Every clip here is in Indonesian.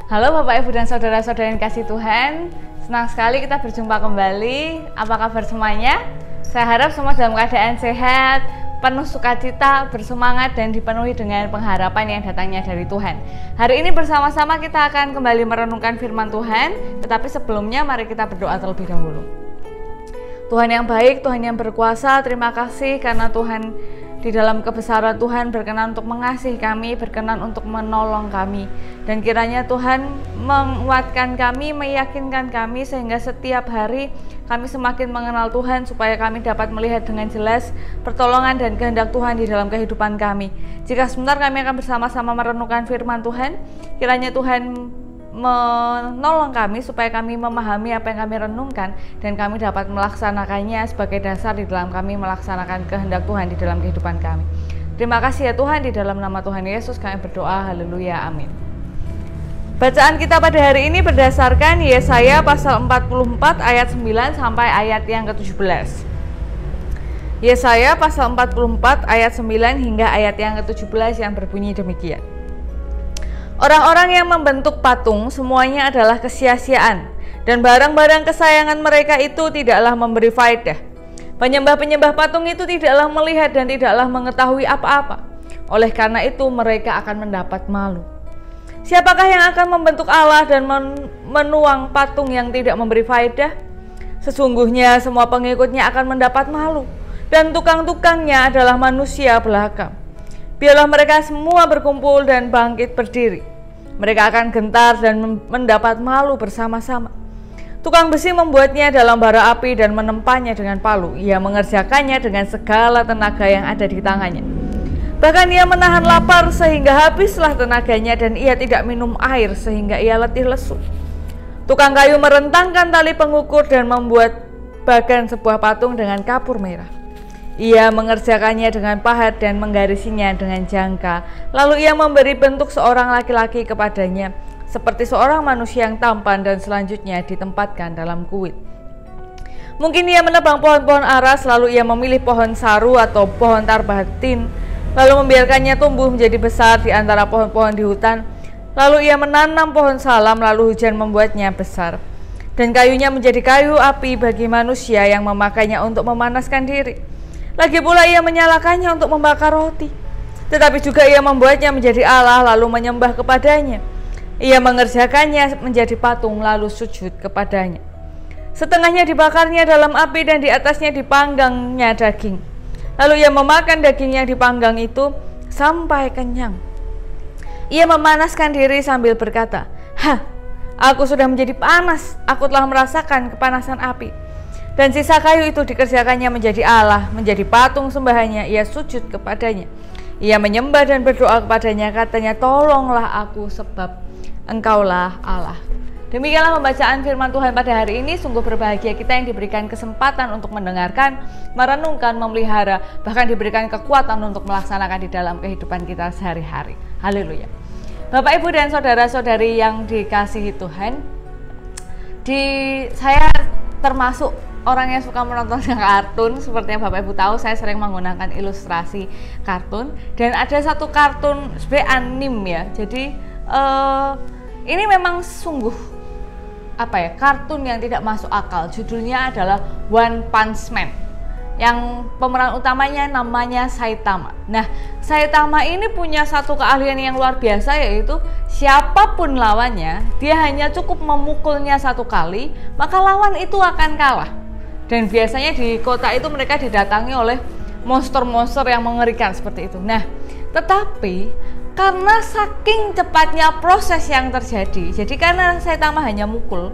Halo Bapak Ibu dan Saudara-saudara yang kasih Tuhan, senang sekali kita berjumpa kembali. Apa kabar semuanya? Saya harap semua dalam keadaan sehat, penuh sukacita, bersemangat dan dipenuhi dengan pengharapan yang datangnya dari Tuhan. Hari ini bersama-sama kita akan kembali merenungkan firman Tuhan, tetapi sebelumnya mari kita berdoa terlebih dahulu. Tuhan yang baik, Tuhan yang berkuasa, terima kasih karena Tuhan di dalam kebesaran Tuhan berkenan untuk mengasihi kami, berkenan untuk menolong kami. Dan kiranya Tuhan menguatkan kami, meyakinkan kami sehingga setiap hari kami semakin mengenal Tuhan supaya kami dapat melihat dengan jelas pertolongan dan kehendak Tuhan di dalam kehidupan kami. Jika sebentar kami akan bersama-sama merenungkan firman Tuhan, kiranya Tuhan menolong kami supaya kami memahami apa yang kami renungkan dan kami dapat melaksanakannya sebagai dasar di dalam kami melaksanakan kehendak Tuhan di dalam kehidupan kami. Terima kasih ya Tuhan, di dalam nama Tuhan Yesus kami berdoa, haleluya, amin. Bacaan kita pada hari ini berdasarkan Yesaya pasal 44 ayat 9 sampai ayat yang ke-17. Yesaya pasal 44 ayat 9 hingga ayat yang ke-17 yang berbunyi demikian. Orang-orang yang membentuk patung semuanya adalah kesia-siaan, dan barang-barang kesayangan mereka itu tidaklah memberi faedah. Penyembah-penyembah patung itu tidaklah melihat dan tidaklah mengetahui apa-apa. Oleh karena itu mereka akan mendapat malu. Siapakah yang akan membentuk Allah dan menuang patung yang tidak memberi faedah? Sesungguhnya semua pengikutnya akan mendapat malu, dan tukang-tukangnya adalah manusia belaka. Biarlah mereka semua berkumpul dan bangkit berdiri. Mereka akan gentar dan mendapat malu bersama-sama. Tukang besi membuatnya dalam bara api dan menempanya dengan palu. Ia mengerjakannya dengan segala tenaga yang ada di tangannya. Bahkan ia menahan lapar sehingga habislah tenaganya, dan ia tidak minum air sehingga ia letih lesu. Tukang kayu merentangkan tali pengukur dan membuat bagan sebuah patung dengan kapur merah. Ia mengerjakannya dengan pahat dan menggarisinya dengan jangka. Lalu ia memberi bentuk seorang laki-laki kepadanya, seperti seorang manusia yang tampan, dan selanjutnya ditempatkan dalam kuil. Mungkin ia menebang pohon-pohon aras, lalu ia memilih pohon saru atau pohon tarbatin, lalu membiarkannya tumbuh menjadi besar di antara pohon-pohon di hutan. Lalu ia menanam pohon salam, lalu hujan membuatnya besar. Dan kayunya menjadi kayu api bagi manusia yang memakainya untuk memanaskan diri. Lagi pula ia menyalakannya untuk membakar roti. Tetapi juga ia membuatnya menjadi Allah, lalu menyembah kepadanya. Ia mengerjakannya menjadi patung, lalu sujud kepadanya. Setengahnya dibakarnya dalam api, dan di atasnya dipanggangnya daging. Lalu ia memakan daging yang dipanggang itu sampai kenyang. Ia memanaskan diri sambil berkata, aku sudah menjadi panas, aku telah merasakan kepanasan api. Dan sisa kayu itu dikerjakannya menjadi Allah, menjadi patung sembahannya. Ia sujud kepadanya. Ia menyembah dan berdoa kepadanya, katanya, tolonglah aku sebab engkaulah Allah. Demikianlah pembacaan firman Tuhan pada hari ini. Sungguh berbahagia kita yang diberikan kesempatan untuk mendengarkan, merenungkan, memelihara, bahkan diberikan kekuatan untuk melaksanakan di dalam kehidupan kita sehari-hari. Haleluya. Bapak, Ibu, dan saudara-saudari yang dikasihi Tuhan, saya termasuk orang yang suka menonton kartun. Seperti yang Bapak Ibu tahu, saya sering menggunakan ilustrasi kartun. Dan ada satu kartun sebenarnya anim ya. Jadi ini memang sungguh kartun yang tidak masuk akal. Judulnya adalah One Punch Man, yang pemeran utamanya namanya Saitama. Nah, Saitama ini punya satu keahlian yang luar biasa, yaitu siapapun lawannya, dia hanya cukup memukulnya satu kali, maka lawan itu akan kalah. Dan biasanya di kota itu mereka didatangi oleh monster-monster yang mengerikan seperti itu. Nah, tetapi karena saking cepatnya proses yang terjadi, jadi karena Saitama hanya mukul,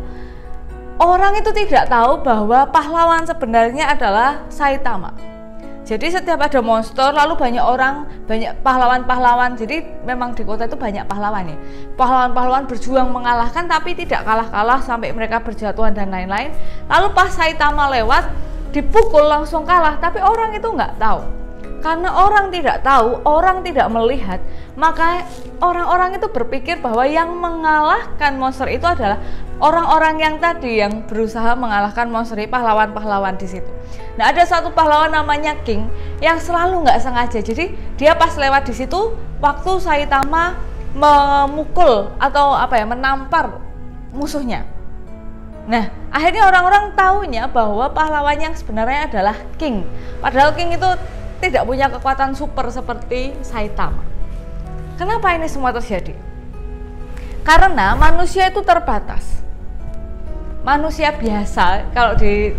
orang itu tidak tahu bahwa pahlawan sebenarnya adalah Saitama. Jadi setiap ada monster, lalu banyak pahlawan-pahlawan. Jadi memang di kota itu banyak pahlawan ya. Pahlawan-pahlawan berjuang mengalahkan, tapi tidak kalah-kalah sampai mereka berjatuhan dan lain-lain. Lalu pas Saitama lewat, dipukul langsung kalah, tapi orang itu nggak tahu. Karena orang tidak tahu, orang tidak melihat, maka orang-orang itu berpikir bahwa yang mengalahkan monster itu adalah orang-orang yang tadi yang berusaha mengalahkan monster, pahlawan-pahlawan di situ. Nah, ada satu pahlawan namanya King yang selalu nggak sengaja. Jadi dia pas lewat di situ, waktu Saitama memukul atau menampar musuhnya. Nah, akhirnya orang-orang taunya bahwa pahlawan yang sebenarnya adalah King. Padahal King itu tidak punya kekuatan super seperti Saitama. Kenapa ini semua terjadi? Karena manusia itu terbatas. Manusia biasa, kalau di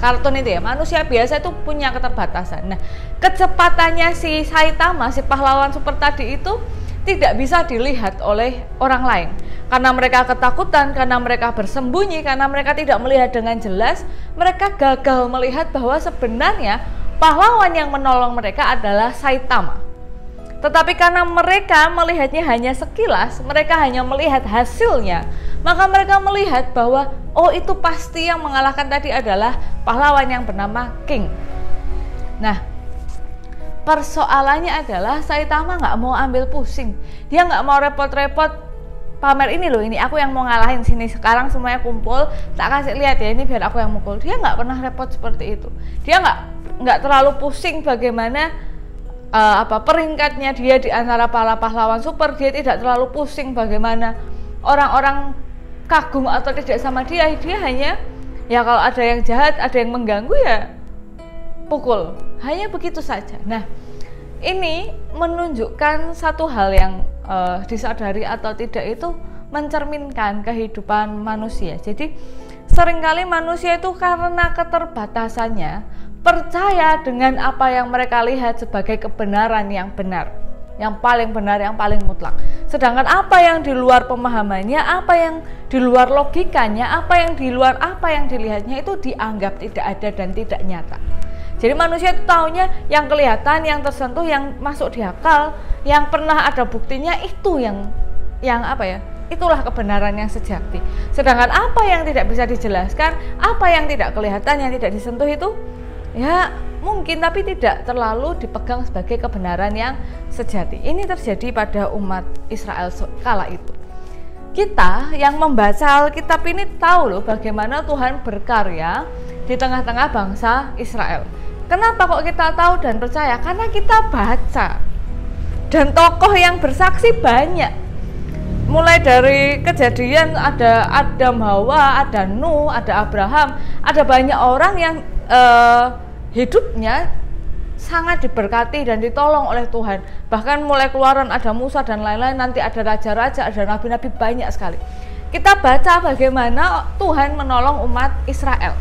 kartun itu ya, manusia biasa itu punya keterbatasan. Nah, kecepatannya si Saitama, si pahlawan super tadi itu tidak bisa dilihat oleh orang lain. Karena mereka ketakutan, karena mereka bersembunyi, karena mereka tidak melihat dengan jelas, mereka gagal melihat bahwa sebenarnya pahlawan yang menolong mereka adalah Saitama. Tetapi karena mereka melihatnya hanya sekilas, mereka hanya melihat hasilnya, maka mereka melihat bahwa oh, itu pasti yang mengalahkan tadi adalah pahlawan yang bernama King. Nah, persoalannya adalah Saitama nggak mau ambil pusing. Dia nggak mau repot-repot pamer, ini loh, ini aku yang mau ngalahin, sini sekarang semuanya kumpul, tak kasih lihat ya, ini biar aku yang mukul. Dia nggak pernah repot seperti itu. Dia nggak terlalu pusing bagaimana peringkatnya dia di antara para pahlawan super. Dia tidak terlalu pusing bagaimana orang-orang kagum atau tidak sama dia. Dia hanya ya kalau ada yang jahat, ada yang mengganggu ya pukul, hanya begitu saja. Nah, ini menunjukkan satu hal yang disadari atau tidak itu mencerminkan kehidupan manusia. Jadi seringkali manusia itu karena keterbatasannya percaya dengan apa yang mereka lihat sebagai kebenaran yang benar, yang paling benar, yang paling mutlak. Sedangkan apa yang di luar pemahamannya, apa yang di luar logikanya, apa yang di luar apa yang dilihatnya itu dianggap tidak ada dan tidak nyata. Jadi manusia itu taunya yang kelihatan, yang tersentuh, yang masuk di akal, yang pernah ada buktinya, itu yang itulah kebenaran yang sejati. Sedangkan apa yang tidak bisa dijelaskan, apa yang tidak kelihatan, yang tidak disentuh itu ya mungkin, tapi tidak terlalu dipegang sebagai kebenaran yang sejati. Ini terjadi pada umat Israel kala itu. Kita yang membaca Alkitab ini tahu loh bagaimana Tuhan berkarya di tengah-tengah bangsa Israel. Kenapa kok kita tahu dan percaya? Karena kita baca. Dan tokoh yang bersaksi banyak. Mulai dari Kejadian ada Adam, Hawa, ada Nuh, ada Abraham, ada banyak orang yang hidupnya sangat diberkati dan ditolong oleh Tuhan. Bahkan mulai Keluaran ada Musa dan lain-lain, nanti ada raja-raja, ada nabi-nabi, banyak sekali. Kita baca bagaimana Tuhan menolong umat Israel.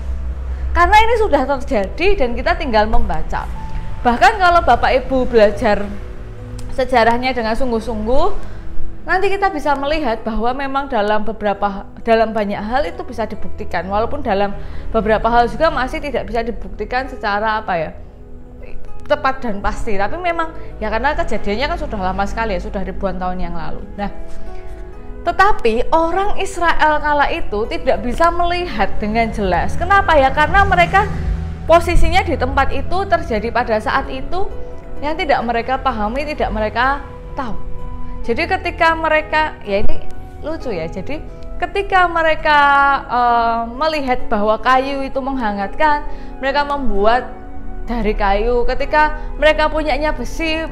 Karena ini sudah terjadi dan kita tinggal membaca. Bahkan kalau Bapak Ibu belajar sejarahnya dengan sungguh-sungguh, nanti kita bisa melihat bahwa memang dalam banyak hal itu bisa dibuktikan, walaupun dalam beberapa hal juga masih tidak bisa dibuktikan secara tepat dan pasti. Tapi memang ya karena kejadiannya kan sudah lama sekali ya, sudah ribuan tahun yang lalu. Nah, tetapi orang Israel kala itu tidak bisa melihat dengan jelas. Kenapa ya? Karena mereka posisinya di tempat itu terjadi pada saat itu yang tidak mereka pahami, tidak mereka tahu. Jadi ketika mereka, ya ini lucu ya, jadi ketika mereka melihat bahwa kayu itu menghangatkan, mereka membuat dari kayu. Ketika mereka punyanya besi,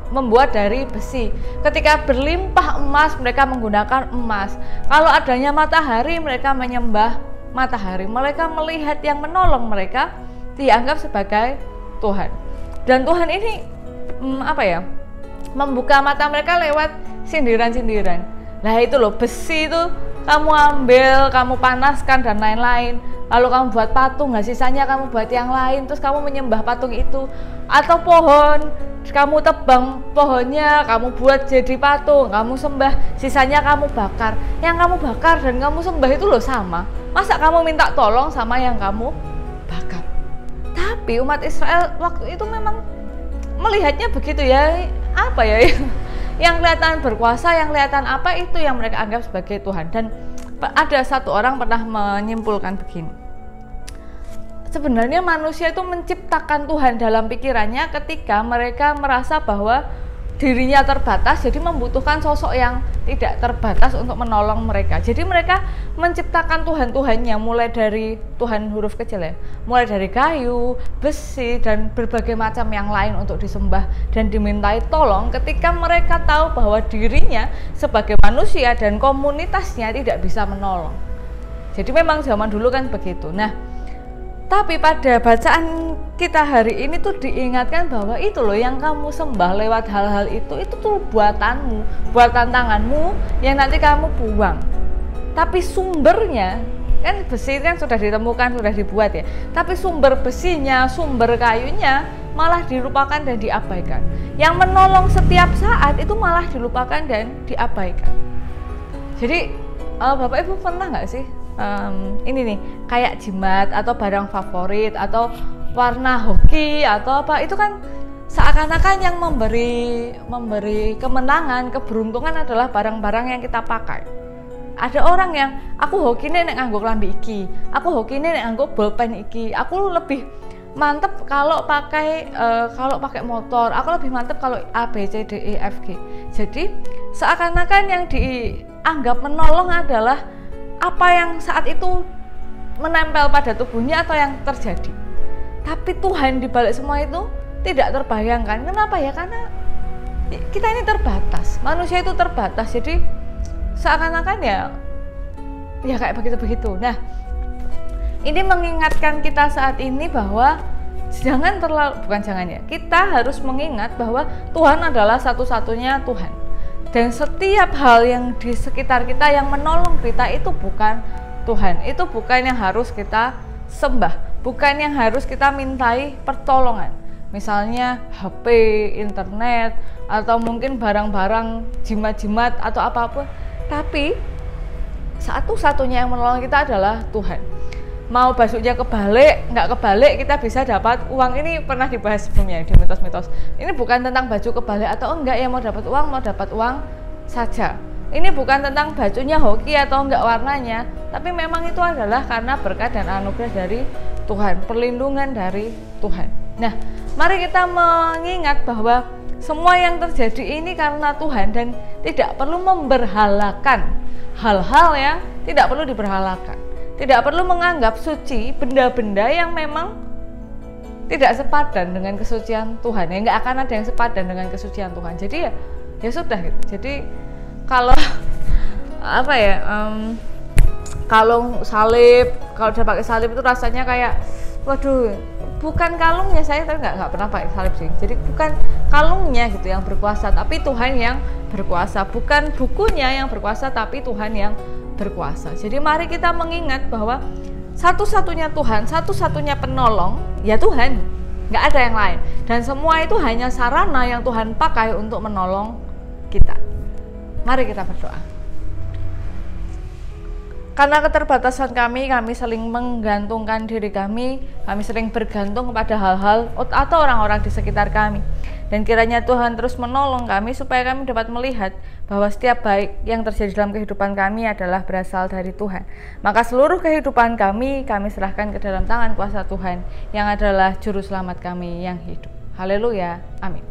membuat dari besi. Ketika berlimpah emas, mereka menggunakan emas. Kalau adanya matahari, mereka menyembah matahari. Mereka melihat yang menolong mereka dianggap sebagai Tuhan. Dan Tuhan ini membuka mata mereka lewat sindiran-sindiran. Nah itu loh, besi itu kamu ambil, kamu panaskan dan lain-lain, lalu kamu buat patung, nah sisanya kamu buat yang lain, terus kamu menyembah patung itu. Atau pohon, kamu tebang pohonnya, kamu buat jadi patung, kamu sembah, sisanya kamu bakar. Yang kamu bakar dan kamu sembah itu loh sama. Masa kamu minta tolong sama yang kamu bakar? Tapi umat Israel waktu itu memang melihatnya begitu ya, yang kelihatan berkuasa, yang kelihatan itu yang mereka anggap sebagai Tuhan. Dan ada satu orang pernah menyimpulkan begini, sebenarnya manusia itu menciptakan Tuhan dalam pikirannya ketika mereka merasa bahwa dirinya terbatas, jadi membutuhkan sosok yang tidak terbatas untuk menolong mereka. Jadi mereka menciptakan Tuhan-Tuhannya, mulai dari Tuhan huruf kecil ya, mulai dari kayu, besi, dan berbagai macam yang lain untuk disembah dan dimintai tolong ketika mereka tahu bahwa dirinya sebagai manusia dan komunitasnya tidak bisa menolong. Jadi memang zaman dulu kan begitu. Nah, tapi pada bacaan kita hari ini tuh diingatkan bahwa itu loh yang kamu sembah lewat hal-hal itu tuh buatanmu, buatan tanganmu yang nanti kamu buang. Tapi sumbernya, kan besi kan sudah ditemukan, sudah dibuat ya. Tapi sumber besinya, sumber kayunya malah dilupakan dan diabaikan. Yang menolong setiap saat itu malah dilupakan dan diabaikan. Jadi Bapak Ibu pernah nggak sih ini nih kayak jimat atau barang favorit atau warna hoki atau apa, itu kan seakan-akan yang memberi kemenangan, keberuntungan adalah barang-barang yang kita pakai. Ada orang yang aku hokine nek nganggo klambi iki, aku hokine nek nganggo bolpen iki, aku lebih mantep kalau pakai motor, aku lebih mantep kalau A B C D E F G. Jadi seakan-akan yang dianggap menolong adalah apa yang saat itu menempel pada tubuhnya atau yang terjadi. Tapi Tuhan di balik semua itu tidak terbayangkan. Kenapa ya? Karena kita ini terbatas, manusia itu terbatas. Jadi seakan-akan ya kayak begitu-begitu. Nah, ini mengingatkan kita saat ini bahwa kita harus mengingat bahwa Tuhan adalah satu-satunya Tuhan. Dan setiap hal yang di sekitar kita yang menolong kita itu bukan Tuhan, itu bukan yang harus kita sembah, bukan yang harus kita mintai pertolongan. Misalnya HP, internet, atau mungkin barang-barang jimat-jimat atau apapun. Tapi satu-satunya yang menolong kita adalah Tuhan. Mau basuhnya kebalik, nggak kebalik, kita bisa dapat uang. Ini pernah dibahas sebelumnya di mitos-mitos. Ini bukan tentang baju kebalik atau enggak ya, mau dapat uang saja. Ini bukan tentang bajunya hoki atau enggak warnanya, tapi memang itu adalah karena berkat dan anugerah dari Tuhan, perlindungan dari Tuhan. Nah, mari kita mengingat bahwa semua yang terjadi ini karena Tuhan dan tidak perlu memberhalakan hal-hal yang tidak perlu diberhalakan. Tidak perlu menganggap suci benda-benda yang memang tidak sepadan dengan kesucian Tuhan. Ya nggak akan ada yang sepadan dengan kesucian Tuhan. Jadi ya sudah gitu. Jadi kalau kalung salib, kalau udah pakai salib itu rasanya kayak waduh, bukan kalungnya saya nggak pernah pakai salib sih. Jadi bukan kalungnya gitu yang berkuasa, tapi Tuhan yang berkuasa. Bukan bukunya yang berkuasa, tapi Tuhan yang berkuasa. Jadi mari kita mengingat bahwa satu-satunya Tuhan, satu-satunya penolong ya Tuhan, nggak ada yang lain. Dan semua itu hanya sarana yang Tuhan pakai untuk menolong kita. Mari kita berdoa. Karena keterbatasan kami sering menggantungkan diri kami sering bergantung kepada hal-hal atau orang-orang di sekitar kami. Dan kiranya Tuhan terus menolong kami supaya kami dapat melihat bahwa setiap baik yang terjadi dalam kehidupan kami adalah berasal dari Tuhan. Maka seluruh kehidupan kami serahkan ke dalam tangan kuasa Tuhan yang adalah juru selamat kami yang hidup. Haleluya, amin.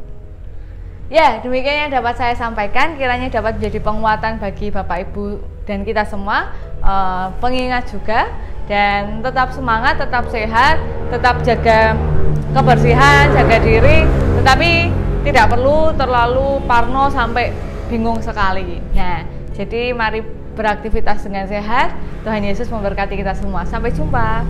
Ya, demikian yang dapat saya sampaikan, kiranya dapat menjadi penguatan bagi Bapak Ibu dan kita semua, pengingat juga, dan tetap semangat, tetap sehat, tetap jaga kebersihan, jaga diri, tetapi tidak perlu terlalu parno sampai bingung sekali. Nah, jadi mari beraktivitas dengan sehat. Tuhan Yesus memberkati kita semua. Sampai jumpa.